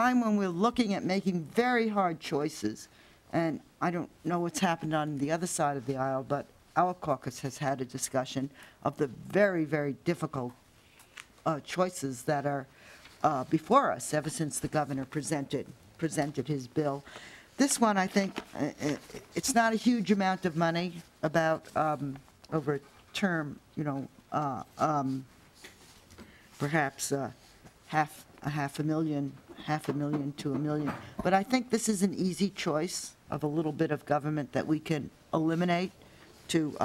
time when we're looking at making very hard choices, and I don't know what's happened on the other side of the aisle, but our caucus has had a discussion of the very, very difficult choices that are before us ever since the governor presented his bill. This one, I think, it's not a huge amount of money, about over a term, perhaps half a million to $1 million. But I think this is an easy choice of a little bit of government that we can eliminate to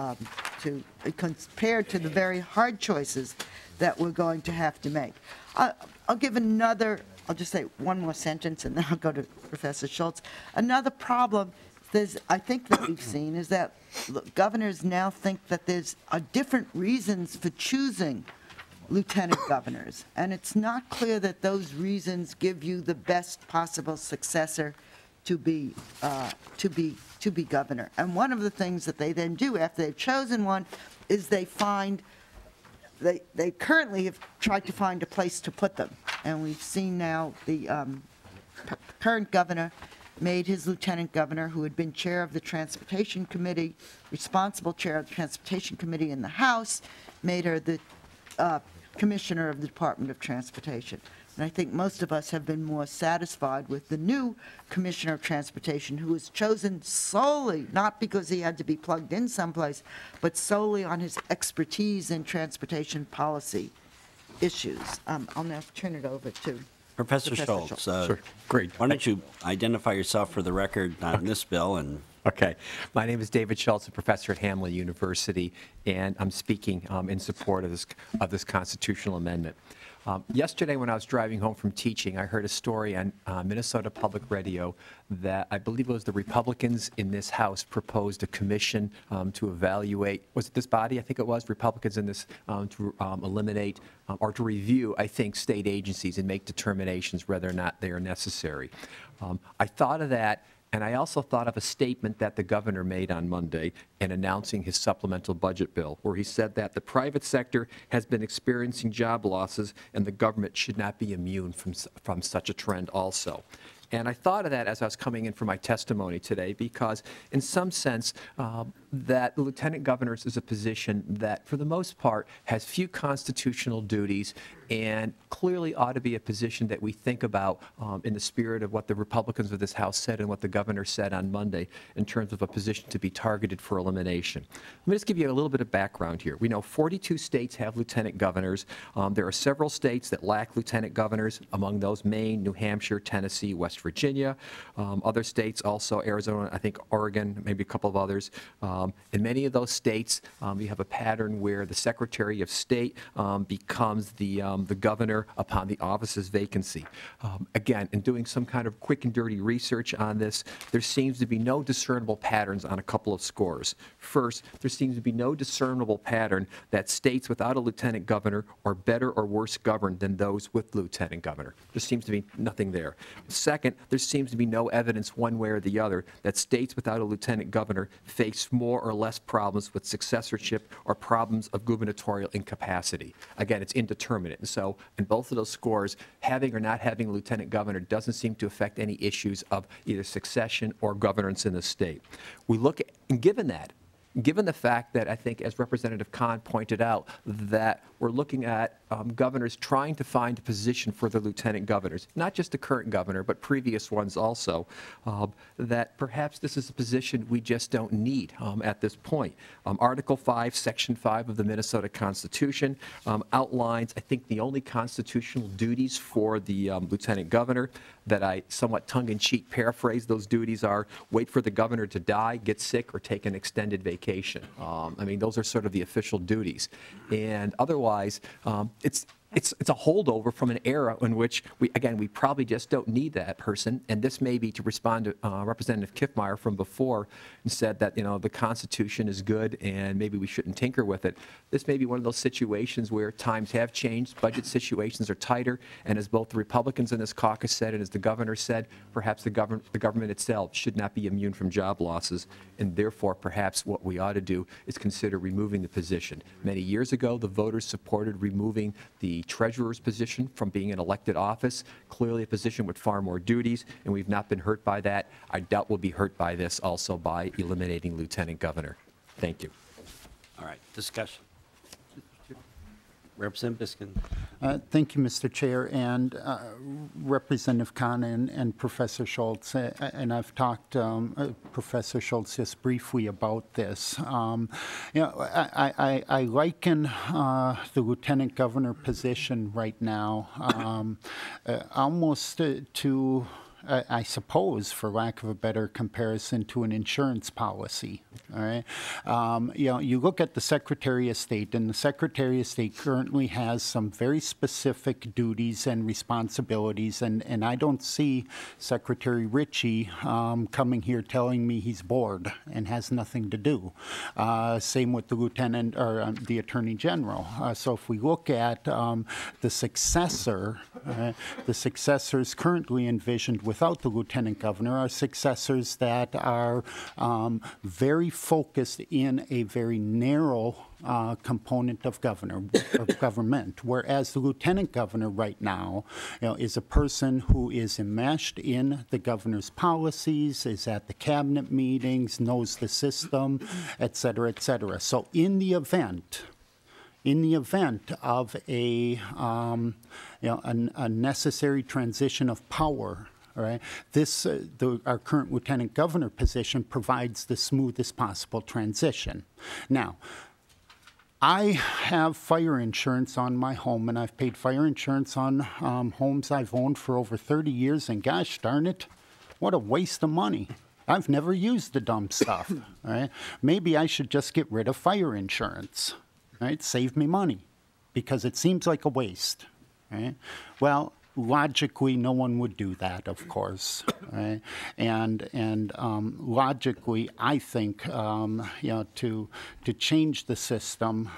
compared to the very hard choices that we're going to have to make. I'll give another. I'll just say one more sentence, and then I'll go to Professor Schultz. Another problem I think that we've seen is that governors now think that there's different reasons for choosing lieutenant governors, and it's not clear that those reasons give you the best possible successor to be governor. And one of the things that they then do after they've chosen one is they currently have tried to find a place to put them, and we've seen now the current governor made his lieutenant governor, who had been chair of the Transportation Committee, responsible chair of the Transportation Committee in the House, made her the commissioner of the Department of Transportation. And I think most of us have been more satisfied with the new commissioner of transportation, who was chosen solely, not because he had to be plugged in someplace, but solely on his expertise in transportation policy issues. I'll now turn it over to Professor Schultz. Sure. Great. Why don't you identify yourself for the record on this bill? And Okay. My name is David Schultz, a professor at Hamline University, and I'm speaking in support of this constitutional amendment. Yesterday, when I was driving home from teaching, I heard a story on Minnesota Public Radio that I believe it was the Republicans in this House proposed a commission to evaluate, was it this body? I think it was, Republicans in this, to eliminate or to review, I think, state agencies and make determinations whether or not they are necessary. I thought of that. And I also thought of a statement that the governor made on Monday in announcing his supplemental budget bill, where he said that the private sector has been experiencing job losses and the government should not be immune from such a trend also. And I thought of that as I was coming in for my testimony today, because in some sense, that the lieutenant governors is a position that, for the most part, has few constitutional duties and clearly ought to be a position that we think about in the spirit of what the Republicans of this House said and what the governor said on Monday in terms of a position to be targeted for elimination. Let me just give you a little bit of background here. We know 42 states have lieutenant governors. There are several states that lack lieutenant governors, among those Maine, New Hampshire, Tennessee, West Virginia. Other states also, Arizona, I think Oregon, maybe a couple of others. In many of those states, you have a pattern where the Secretary of State becomes the governor upon the office's vacancy. Again, in doing some kind of quick and dirty research on this, there seems to be no discernible patterns on a couple of scores. First, there seems to be no discernible pattern that states without a lieutenant governor are better or worse governed than those with lieutenant governor. There seems to be nothing there. Second, there seems to be no evidence one way or the other that states without a lieutenant governor face more or less problems with successorship or problems of gubernatorial incapacity. Again, it's indeterminate. And so in both of those scores, having or not having a lieutenant governor doesn't seem to affect any issues of either succession or governance in the state. We look at, and given the fact that I think, as Representative Kahn pointed out, that we're looking at governors trying to find a position for the lieutenant governors, not just the current governor, but previous ones also, that perhaps this is a position we just don't need at this point. Article 5, Section 5 of the Minnesota Constitution outlines, I think, the only constitutional duties for the lieutenant governor that I somewhat tongue-in-cheek paraphrase. Those duties are wait for the governor to die, get sick, or take an extended vacation. I mean, those are sort of the official duties. And otherwise, it's a holdover from an era in which, we probably just don't need that person. And this may be to respond to Representative Kiffmeyer from before, and said that, the Constitution is good and maybe we shouldn't tinker with it. This may be one of those situations where times have changed, budget situations are tighter, and as both the Republicans in this caucus said and as the governor said, perhaps the government itself should not be immune from job losses, and therefore perhaps what we ought to do is consider removing the position. Many years ago, the voters supported removing the the treasurer's position from being an elected office, clearly a position with far more duties, and we've not been hurt by that. I doubt we'll be hurt by this also by eliminating lieutenant governor. Thank you. All right, discussion. Representative Buesgens. Thank you, Mr. Chair, and Representative Kahn and Professor Schultz. And I've talked Professor Schultz just briefly about this. I liken the lieutenant governor position right now almost to I suppose, for lack of a better comparison, to an insurance policy. All right, you look at the Secretary of State, and the Secretary of State currently has some very specific duties and responsibilities, and I don't see Secretary Ritchie coming here telling me he's bored and has nothing to do. Same with the Lieutenant or the Attorney General. So if we look at the successor, the successors currently envisioned without the Lieutenant Governor are successors that are very focused in a very narrow component of government, whereas the Lieutenant Governor right now, is a person who is enmeshed in the governor's policies, is at the cabinet meetings, knows the system, et cetera, et cetera. So in the event of a necessary transition of power, all right, our current lieutenant governor position provides the smoothest possible transition. Now, I have fire insurance on my home, and I've paid fire insurance on homes I've owned for over 30 years, and gosh darn it, what a waste of money. I've never used the dumb stuff. All right? Maybe I should just get rid of fire insurance. Right? Save me money, because it seems like a waste. Right? Well, logically, no one would do that, of course. Right? And logically, I think to change the system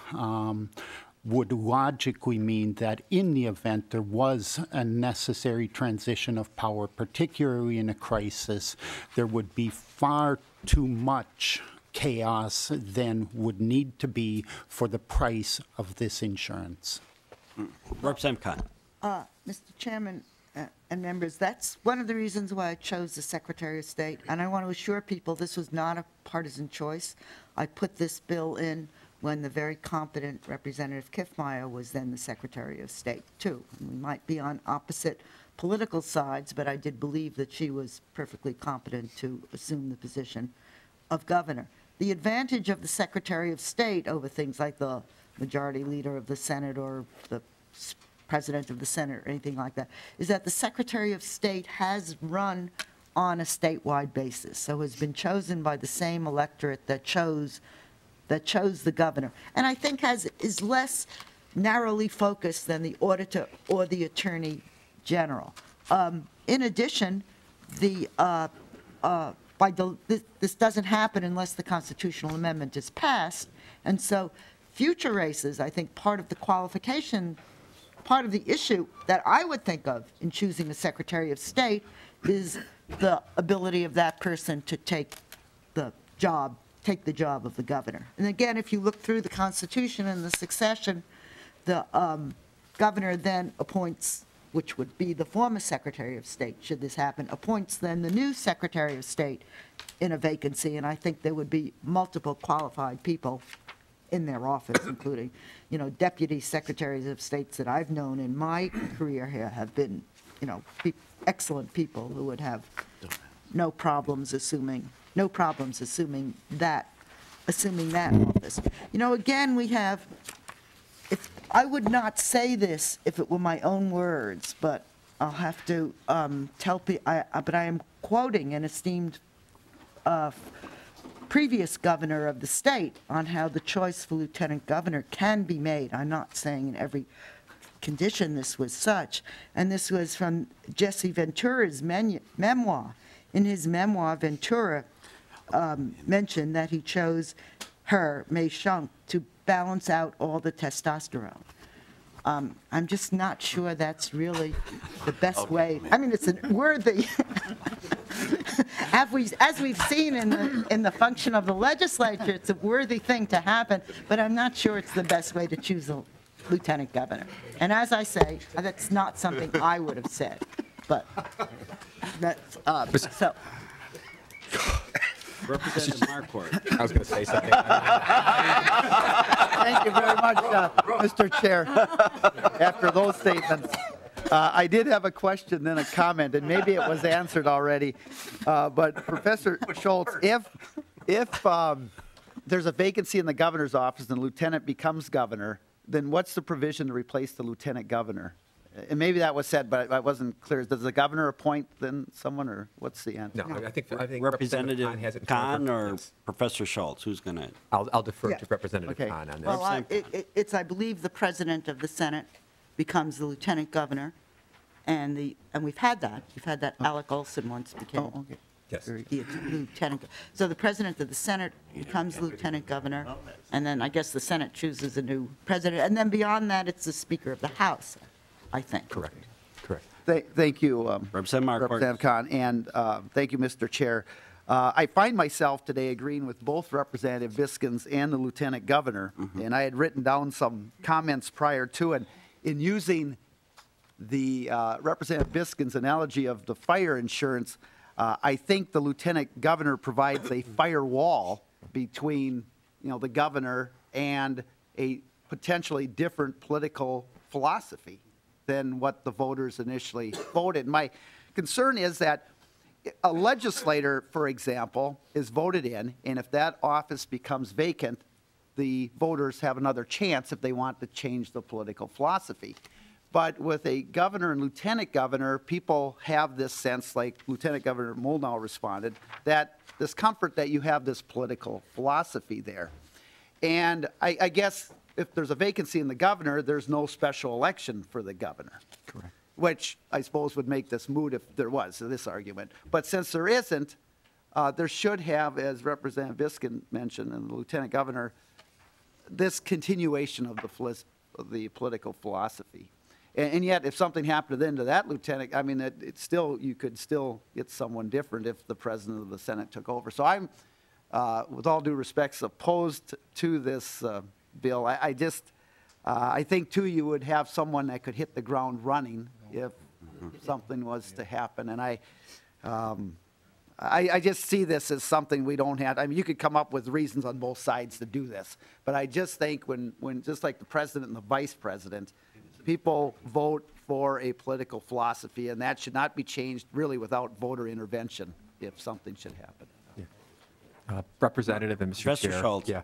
would logically mean that in the event there was a necessary transition of power, particularly in a crisis, there would be far too much chaos than would need to be for the price of this insurance. Representative Kahn. Mr. Chairman and members, that's one of the reasons why I chose the Secretary of State, and I want to assure people this was not a partisan choice. I put this bill in when the very competent Representative Kiffmeyer was then the Secretary of State, too. And we might be on opposite political sides, but I did believe that she was perfectly competent to assume the position of governor. The advantage of the Secretary of State over things like the Majority Leader of the Senate or the President of the Senate or anything like that is that the Secretary of State has run on a statewide basis, so has been chosen by the same electorate that chose the governor, and I think is less narrowly focused than the auditor or the Attorney General. In addition, this doesn't happen unless the constitutional amendment is passed, and so future races, I think part of the qualification, part of the issue that I would think of in choosing a Secretary of State is the ability of that person to take the job of the governor. And again, if you look through the Constitution and the succession, the governor then appoints, which would be the former Secretary of State, should this happen, appoints then the new Secretary of State in a vacancy, and I think there would be multiple qualified people in their office, including, deputy secretaries of states that I've known in my career here have been, excellent people who would have no problems assuming that office. Again, we have, I would not say this if it were my own words, but I'll have to tell people, but I am quoting an esteemed previous governor of the state on how the choice for lieutenant governor can be made. I'm not saying in every condition this was such, and this was from Jesse Ventura's memoir. In his memoir, Ventura mentioned that he chose her, May Shunk, to balance out all the testosterone. I'm just not sure that's really the best way. I mean, it's a worthy, as we've seen in the function of the legislature, it's a worthy thing to happen, but I'm not sure it's the best way to choose lieutenant governor. And as I say, that's not something I would have said, but that's, so. Representative Marquardt. I was going to say something. Thank you very much, Mr. Chair. After those statements, I did have a question, then a comment, and maybe it was answered already. But Professor Schultz, if there's a vacancy in the governor's office and the lieutenant becomes governor, then what's the provision to replace the lieutenant governor? And maybe that was said, but I wasn't clear. Does the governor appoint then someone, or what's the answer? No, I think Representative Kahn has it in front Kahn of her. or Professor Schultz? Who's going to? I'll defer Yeah. to Representative Okay. Kahn on this. Well, it's, I believe, the president of the Senate becomes the lieutenant governor, and we've had that. We've had that. Alec Olson once became Oh, okay. Yes. the lieutenant. So the president of the Senate becomes the lieutenant governor, and then I guess the Senate chooses a new president, and then beyond that, it's the Speaker of the House, I think. Correct. Correct. Thank you, Representative Marquardt. Representative Kahn, and thank you, Mr. Chair. I find myself today agreeing with both Representative Buesgens and the Lieutenant Governor, and I had written down some comments prior to it. In using the Representative Buesgens' analogy of the fire insurance, I think the Lieutenant Governor provides a firewall between, the governor and a potentially different political philosophy than what the voters initially voted. My concern is that a legislator, for example, is voted in, and if that office becomes vacant, the voters have another chance if they want to change the political philosophy. But with a governor and lieutenant governor, people have this sense, like Lieutenant Governor Molnau responded, that this comfort that you have this political philosophy there. And I guess if there's a vacancy in the governor, there's no special election for the governor. Correct. Which I suppose would make this moot if there was, this argument. But since there isn't, there should have, as Representative Buesgens mentioned, and the lieutenant governor, this continuation of the political philosophy. And yet, if something happened then to that lieutenant, I mean, you could still get someone different if the president of the Senate took over. So I'm, with all due respects, opposed to this bill. I think, too, you would have someone that could hit the ground running if something was to happen. And I just see this as something we don't have. I mean, you could come up with reasons on both sides to do this. But I just think when just like the president and the vice president, people vote for a political philosophy, and that should not be changed really without voter intervention if something should happen. Representative and Mr. Professor Chair. Schultz. Yeah.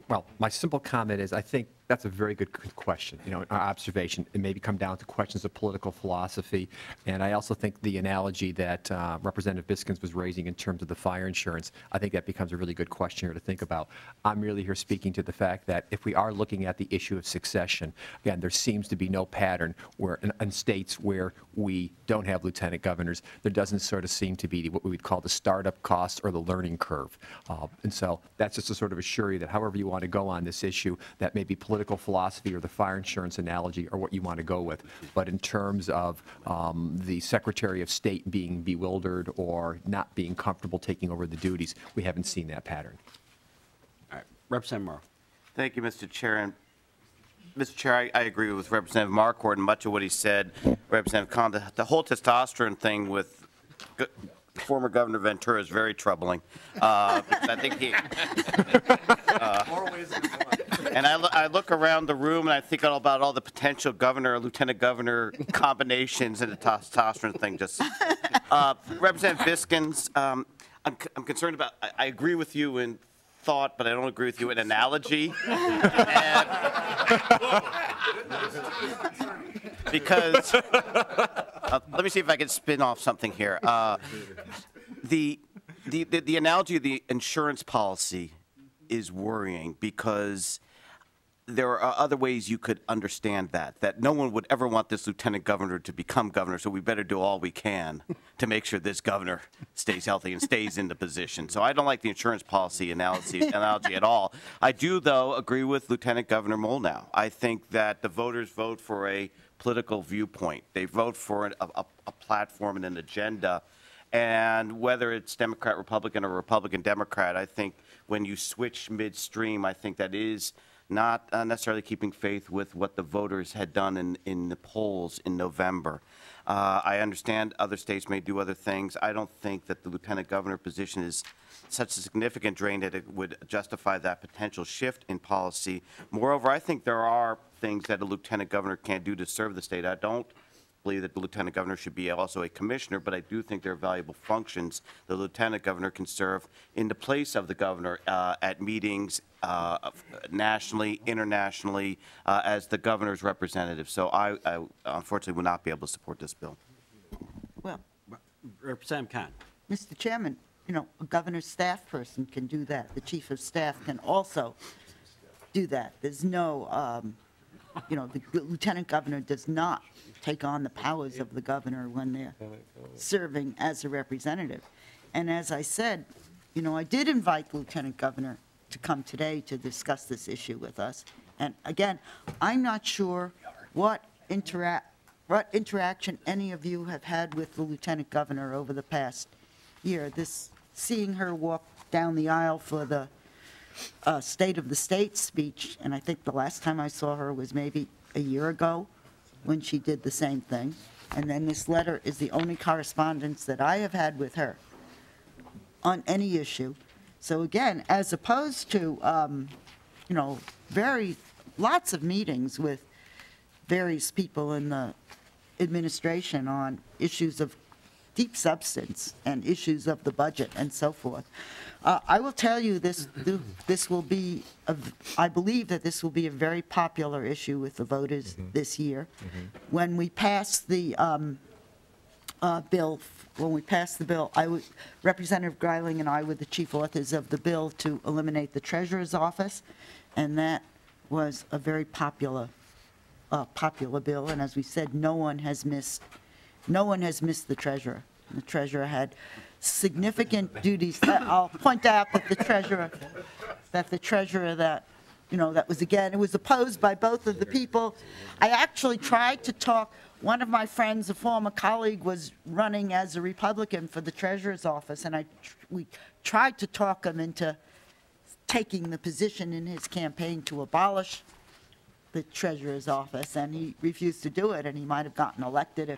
Well, my simple comment is I think that's a very good question, observation. It maybe come down to questions of political philosophy. And I also think the analogy that Representative Buesgens was raising in terms of the fire insurance, I think that becomes a really good question here to think about. I'm really here speaking to the fact that if we are looking at the issue of succession, again, there seems to be no pattern where in states where we don't have lieutenant governors, there doesn't sort of seem to be what we would call the startup cost or the learning curve. And so that's just to sort of assure you that however you want to go on this issue, that may be political philosophy or the fire insurance analogy or what you want to go with. But in terms of the Secretary of State being bewildered or not being comfortable taking over the duties, we haven't seen that pattern. All right. Representative Morrow. Thank you, Mr. Chair. And Mr. Chair, I agree with Representative Marquardt and much of what he said. Representative Kahn, the whole testosterone thing with former Governor Ventura is very troubling. Because I think he... and I look around the room and I think about all the potential governor or lieutenant governor combinations, and the testosterone thing just... Representative Buesgens, I'm concerned about... I agree with you in thought, but I don't agree with you in analogy. And because let me see if I can spin off something here. The analogy of the insurance policy is worrying because there are other ways you could understand that no one would ever want this lieutenant governor to become governor, so we better do all we can to make sure this governor stays healthy and stays in the position. So I don't like the insurance policy analogy at all. I do, though, agree with Lieutenant Governor Molnau. I think that the voters vote for a political viewpoint. They vote for a platform and an agenda. And whether it's Democrat, Republican, or Republican, Democrat, I think when you switch midstream, I think that is not necessarily keeping faith with what the voters had done in the polls in November. I understand other states may do other things. I don't think that the lieutenant governor position is such a significant drain that it would justify that potential shift in policy. Moreover, I think there are things that a lieutenant governor can do to serve the state. I don't believe that the lieutenant governor should be also a commissioner, but I do think there are valuable functions the lieutenant governor can serve in the place of the governor at meetings nationally, internationally, as the governor's representative. So I unfortunately will not be able to support this bill. Well, Representative Kahn. Mr. Chairman, you know, a governor's staff person can do that. The chief of staff can also do that. There's no, you know, the lieutenant governor does not take on the powers of the governor when they're serving as a representative. And as I said, you know, I did invite the lieutenant governor to come today to discuss this issue with us. And again, I'm not sure what interaction any of you have had with the lieutenant governor over the past year. Seeing her walk down the aisle for the State of the State speech, and I think the last time I saw her was maybe a year ago when she did the same thing. And then this letter is the only correspondence that I have had with her on any issue. So again, as opposed to, you know, lots of meetings with various people in the administration on issues of deep substance and issues of the budget and so forth. I will tell you this will be, I believe that this will be a very popular issue with the voters this year. When we pass the bill, Representative Greiling and I were the chief authors of the bill to eliminate the treasurer's office, and that was a very popular bill. And as we said, no one has missed the treasurer. And the treasurer had significant duties. I'll point out that the treasurer, you know, that was, again, it was opposed by both of the people. I actually tried to talk, one of my friends, a former colleague, was running as a Republican for the treasurer's office, and we tried to talk him into taking the position in his campaign to abolish the treasurer's office, and he refused to do it, and he might have gotten elected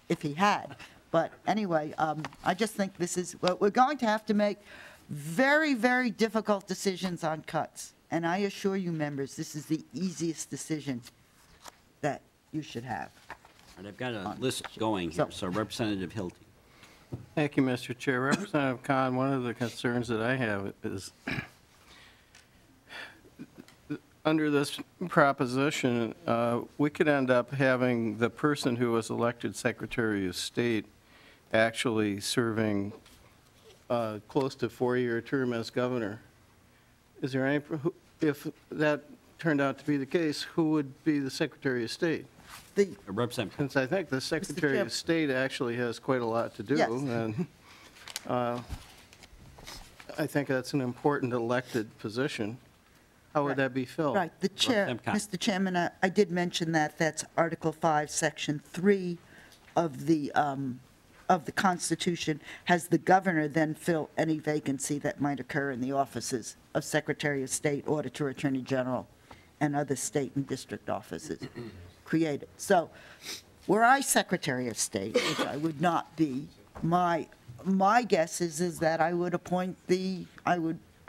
if he had. But anyway, I just think we're going to have to make very, very difficult decisions on cuts. And I assure you, members, this is the easiest decision that you should have. And I've got a list going here, so Representative Hilty. Thank you, Mr. Chair. Representative Kahn, one of the concerns that I have is under this proposition, we could end up having the person who was elected Secretary of State actually serving close to 4-year term as governor. Is there any, if that turned out to be the case, who would be the Secretary of State? Representative. Since I think the Secretary of State actually has quite a lot to do. Yes. And I think that's an important elected position. How would that be filled? Right, the chair, Mr. Chairman, I did mention that. That's Article 5, Section 3 of the Constitution, has the governor then fill any vacancy that might occur in the offices of Secretary of State, Auditor, Attorney General, and other state and district offices created. So were I Secretary of State, which I would not be, my guess is that I would appoint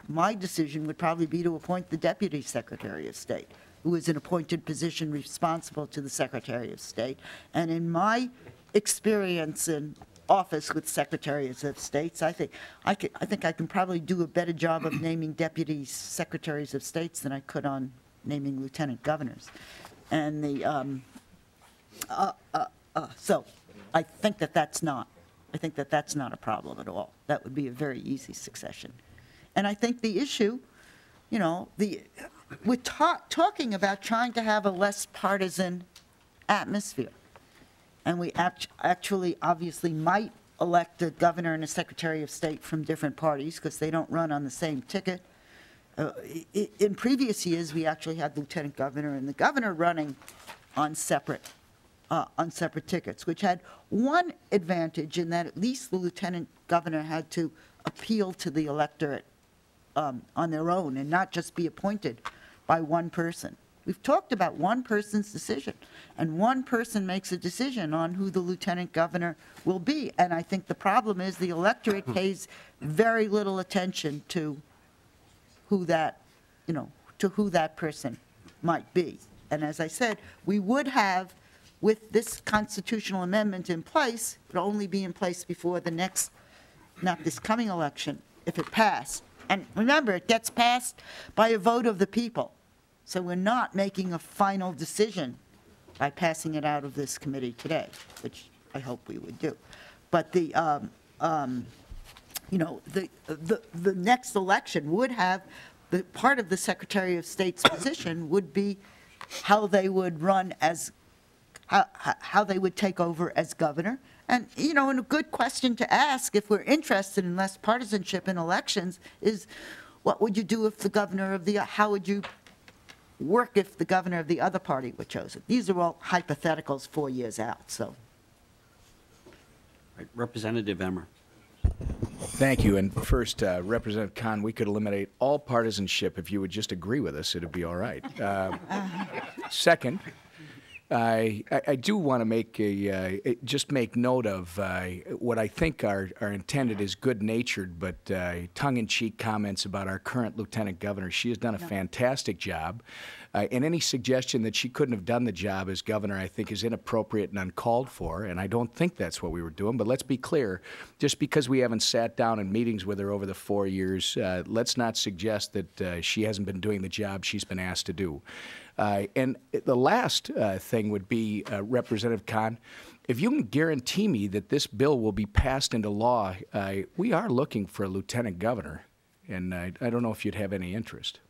my decision would probably be to appoint the Deputy Secretary of State, who is an appointed position responsible to the Secretary of State. And in my experience in office with Secretaries of States, I think I can probably do a better job of naming Deputy Secretaries of States than I could on naming Lieutenant Governors. And so I think that's not a problem at all. That would be a very easy succession. And I think the issue, you know, we're talking about trying to have a less partisan atmosphere. And we actually obviously might elect a governor and a secretary of state from different parties because they don't run on the same ticket. In previous years, we actually had the lieutenant governor and the governor running on separate tickets, which had one advantage in that at least the lieutenant governor had to appeal to the electorate on their own and not just be appointed by one person. We've talked about one person's decision, and one person makes a decision on who the lieutenant governor will be. And I think the problem is the electorate pays very little attention to who that, to who that person might be. And as I said, we would have, with this constitutional amendment in place, it would only be in place before the next, not this coming election, if it passed. And remember, it gets passed by a vote of the people. So we're not making a final decision by passing it out of this committee today, which I hope we would do. But the next election would have, the part of the Secretary of State's position would be how they would run as, how they would take over as governor. And, and a good question to ask if we're interested in less partisanship in elections is, what would you do if the governor of the, how would you work if the governor of the other party were chosen? These are all hypotheticals 4 years out, so. Right, Representative Emmer. Thank you. And first, Representative Kahn, we could eliminate all partisanship if you would just agree with us. It'd be all right. Second, I do want to make just make note of what I think are intended as good-natured but tongue-in-cheek comments about our current lieutenant governor. She has done a fantastic job, and any suggestion that she couldn't have done the job as governor, I think, is inappropriate and uncalled for, and I don't think that's what we were doing. But let's be clear, just because we haven't sat down in meetings with her over the 4 years, let's not suggest that she hasn't been doing the job she's been asked to do. And the last thing would be, Representative Kahn, if you can guarantee me that this bill will be passed into law, we are looking for a lieutenant governor, and I don't know if you'd have any interest.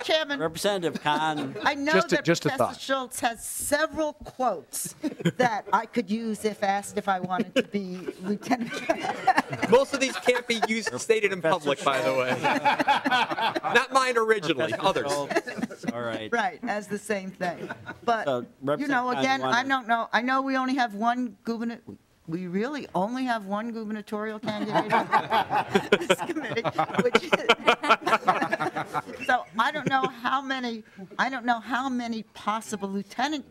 Chairman. Representative Kahn. I know Just a that Professor thought. Schultz has several quotes that I could use if asked if I wanted to be lieutenant governor. Most of these can't be used, stated in public, by the way. Not mine originally, others. All right. Right, as the same thing. But, So, Representative Kahn, again, you wanna- I don't know. I know we only have one governor. We really only have one gubernatorial candidate on this committee, which is, so I don't know how many possible lieutenant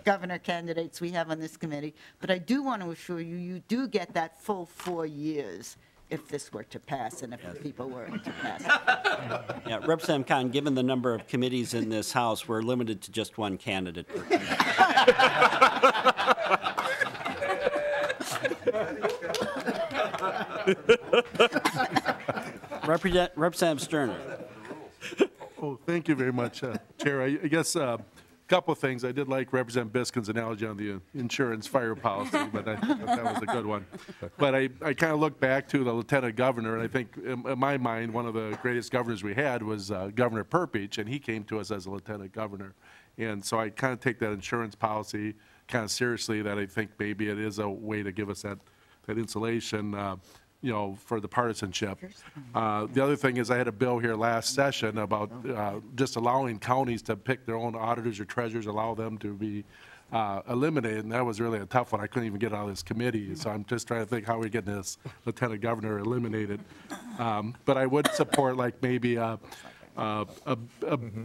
governor candidates we have on this committee, but I do want to assure you, you do get that full 4 years if this were to pass and if the people were to pass it. Yeah, Representative Kahn, given the number of committees in this House, we're limited to just one candidate per committee. Representative Sterner. Oh, thank you very much, Chair. I guess a couple of things. I did like Representative Buesgens' analogy on the insurance fire policy, but I thought that was a good one. But I kind of look back to the lieutenant governor, and I think in my mind, one of the greatest governors we had was Governor Perpich, and he came to us as a lieutenant governor. And so I kind of take that insurance policy kind of seriously, that I think maybe it is a way to give us that insulation, for the partisanship. The other thing is I had a bill here last session about just allowing counties to pick their own auditors or treasurers, allow them to be eliminated, and that was really a tough one. I couldn't even get out of this committee, so I'm just trying to think how we get this lieutenant governor eliminated. But I would support like maybe a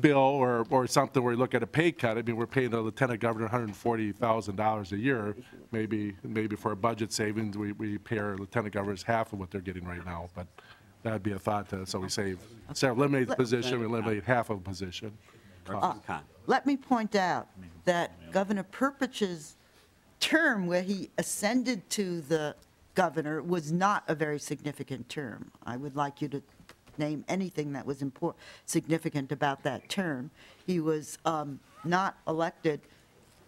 bill or something where you look at a pay cut. I mean, we're paying the lieutenant governor $140,000 a year. Maybe for a budget savings, we pay our lieutenant governors half of what they're getting right now. But that'd be a thought so we save. Instead of eliminate the position, we eliminate half of a position. Representative Kahn. Let me point out that Governor Perpich's term where he ascended to the governor was not a very significant term. I would like you to name anything that was significant about that term. He was not elected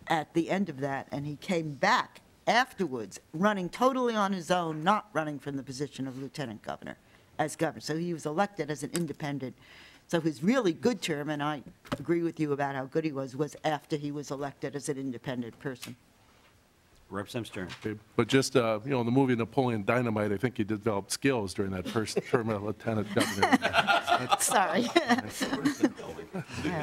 at the end of that, and he came back afterwards, running totally on his own, not running from the position of lieutenant governor as governor. So he was elected as an independent. So his really good term, and I agree with you about how good he was after he was elected as an independent person. Representative Stern. Okay, but just, the movie Napoleon Dynamite, I think he developed skills during that first term of lieutenant governor. Sorry.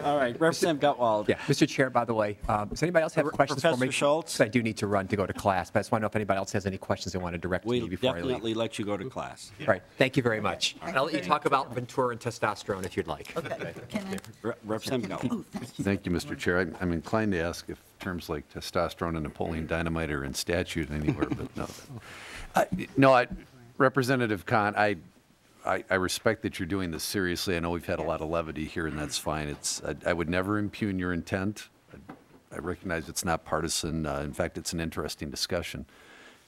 All right, Representative Gutwald. Yeah, Mr. Chair, by the way, does anybody else have questions for me? Professor Schultz? 'Cause I do need to run to go to class, but I just want to know if anybody else has any questions they want to direct to me We'll before I leave. definitely let you go to class. All right, thank you very much. And I'll let you talk about Ventura and testosterone if you'd like. Okay. Can I? Representative Gutwald. Oh, thank you. Thank you, Mr. Chair. I'm inclined to ask if terms like testosterone and Napoleon Dynamite are in statute anywhere, but no. Representative Kahn, I respect that you're doing this seriously. I know we've had a lot of levity here, and that's fine. I would never impugn your intent. I recognize it's not partisan. In fact, it's an interesting discussion.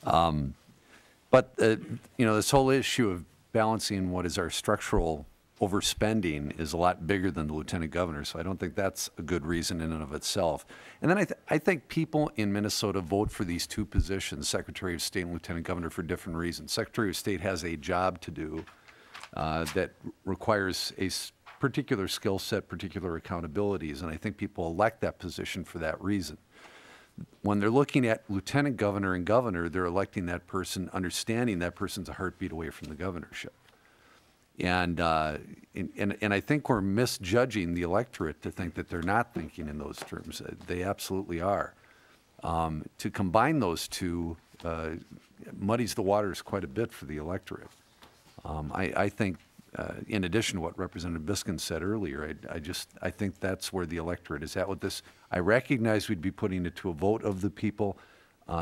But this whole issue of balancing what is our structural overspending is a lot bigger than the lieutenant governor, so I don't think that's a good reason in and of itself. And then I think people in Minnesota vote for these two positions, Secretary of State and Lieutenant Governor, for different reasons. Secretary of State has a job to do that requires a particular skill set, particular accountabilities, and I think people elect that position for that reason. When they're looking at lieutenant governor and governor, they're electing that person, understanding that person's a heartbeat away from the governorship. And I think we're misjudging the electorate to think that they're not thinking in those terms. They absolutely are. To combine those two muddies the waters quite a bit for the electorate. I think, in addition to what Representative Buesgens said earlier, I think that's where the electorate is at with this. I recognize we'd be putting it to a vote of the people.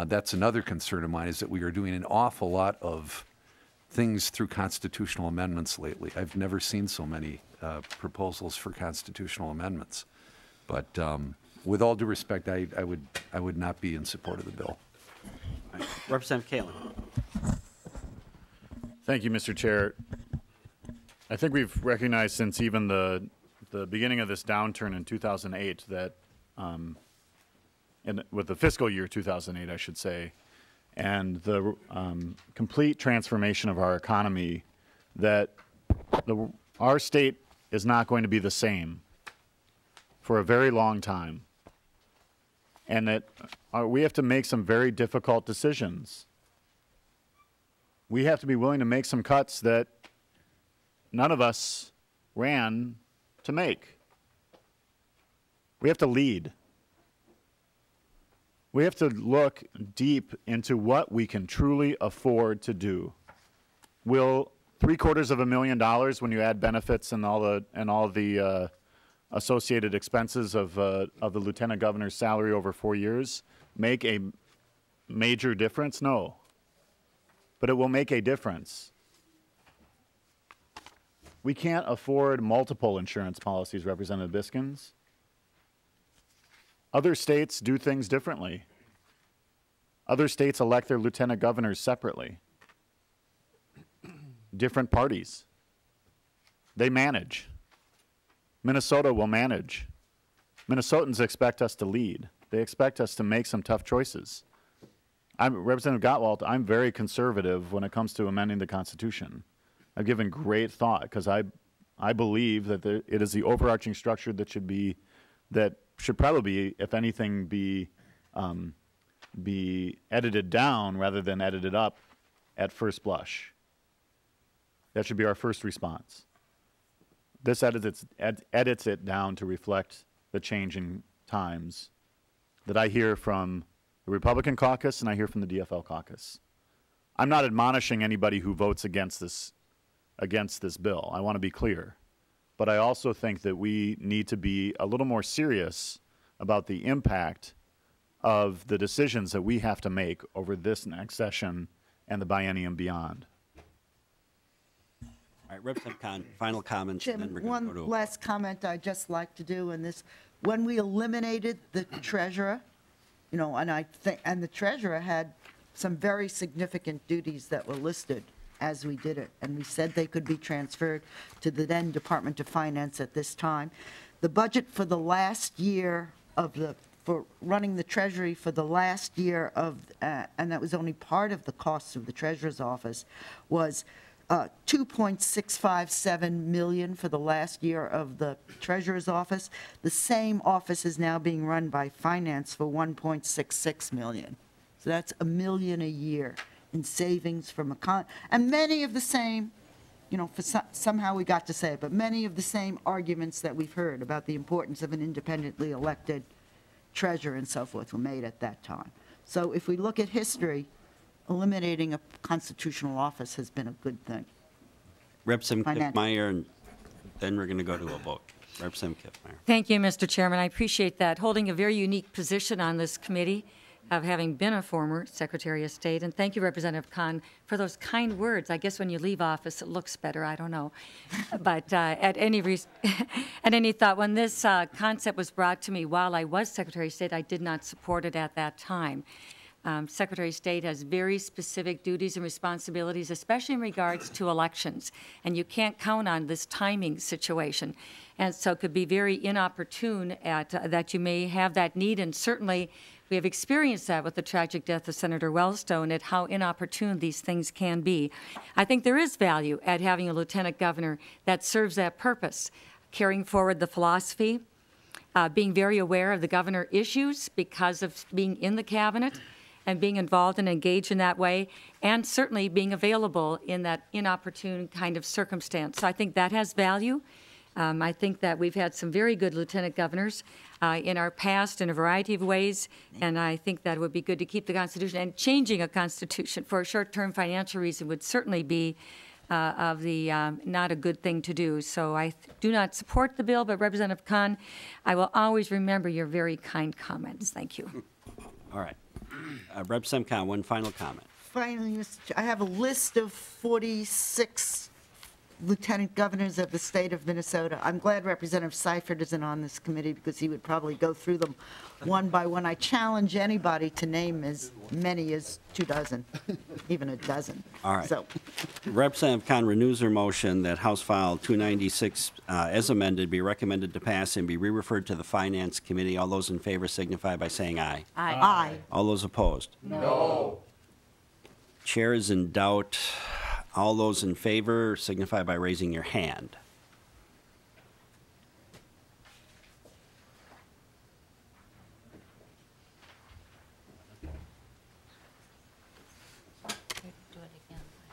That's another concern of mine, is that we are doing an awful lot of things through constitutional amendments lately. I've never seen so many proposals for constitutional amendments. But with all due respect, I would not be in support of the bill. Right. Representative Kalin. Thank you, Mr. Chair. I think we've recognized since even the beginning of this downturn in 2008 that, with the fiscal year 2008, I should say, and the complete transformation of our economy, that our state is not going to be the same for a very long time, and that we have to make some very difficult decisions. We have to be willing to make some cuts that none of us ran to make. We have to lead. We have to look deep into what we can truly afford to do. Will $750,000, when you add benefits and all the associated expenses of the lieutenant governor's salary over 4 years, make a major difference? No. But it will make a difference. We can't afford multiple insurance policies, Representative Buesgens. Other states do things differently. Other states elect their lieutenant governors separately. Different parties. They manage. Minnesota will manage. Minnesotans expect us to lead. They expect us to make some tough choices. Representative Gottwald, I'm very conservative when it comes to amending the Constitution. I've given great thought because I believe that it is the overarching structure that should probably be, if anything, be edited down rather than edited up at first blush. That should be our first response. This edits it down to reflect the changing times that I hear from the Republican caucus and I hear from the DFL caucus. I'm not admonishing anybody who votes against this bill. I want to be clear. But I also think that we need to be a little more serious about the impact of the decisions that we have to make over this next session and the biennium beyond. All right, Representative Kahn, final comments, and then we're Jim, going to go to... one last comment I'd just like to do in this. When we eliminated the treasurer, and the treasurer had some very significant duties that were listed as we did it, and we said they could be transferred to the then Department of Finance at this time. The budget for the last year for running the Treasury for the last year and that was only part of the costs of the Treasurer's office, was $2.657 million for the last year of the Treasurer's office. The same office is now being run by Finance for $1.66 million. So that's $1 million a year in savings from and many of the same, you know, somehow we got to say it, but many of the same arguments that we've heard about the importance of an independently elected treasurer and so forth were made at that time. So if we look at history, eliminating a constitutional office has been a good thing. Representative Kiffmeyer, and then we're going to go to a vote. Representative Kiffmeyer. Thank you, Mr. Chairman. I appreciate that. Holding a very unique position on this committee of having been a former Secretary of State. And thank you, Representative Kahn, for those kind words. I guess when you leave office, it looks better. I don't know. But at any thought, when this concept was brought to me while I was Secretary of State, I did not support it at that time. Secretary of State has very specific duties and responsibilities, especially in regards to elections, and you can't count on this timing situation. And so it could be very inopportune that you may have that need, and certainly we have experienced that with the tragic death of Senator Wellstone at how inopportune these things can be. I think there is value at having a lieutenant governor that serves that purpose, carrying forward the philosophy, being very aware of the governor issues because of being in the cabinet, and being involved and engaged in that way, and certainly being available in that inopportune kind of circumstance. So I think that has value. I think that we've had some very good lieutenant governors in our past in a variety of ways, and I think that it would be good to keep the Constitution. And changing a Constitution for a short-term financial reason would certainly be not a good thing to do. So I do not support the bill, but Representative Kahn, I will always remember your very kind comments. Thank you. All right. Representative Kahn, one final comment. Finally, Mr. Chair, I have a list of 46 lieutenant governors of the state of Minnesota. I'm glad Representative Seifert isn't on this committee because he would probably go through them one by one. I challenge anybody to name as many as 24, even a dozen. All right. So. Representative Kahn renews her motion that House File 296, as amended, be recommended to pass and be re-referred to the Finance Committee. All those in favor signify by saying aye. Aye. Aye. All those opposed? No. Chair is in doubt. All those in favor signify by raising your hand.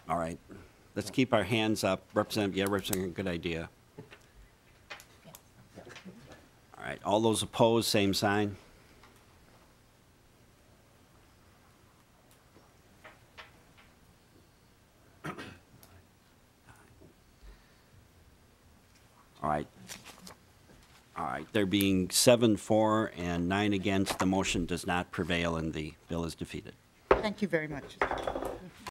All right. Let's keep our hands up. Representative, good idea. All right. All those opposed, same sign. All right. All right. There being 7 for and 9 against, the motion does not prevail and the bill is defeated. Thank you very much.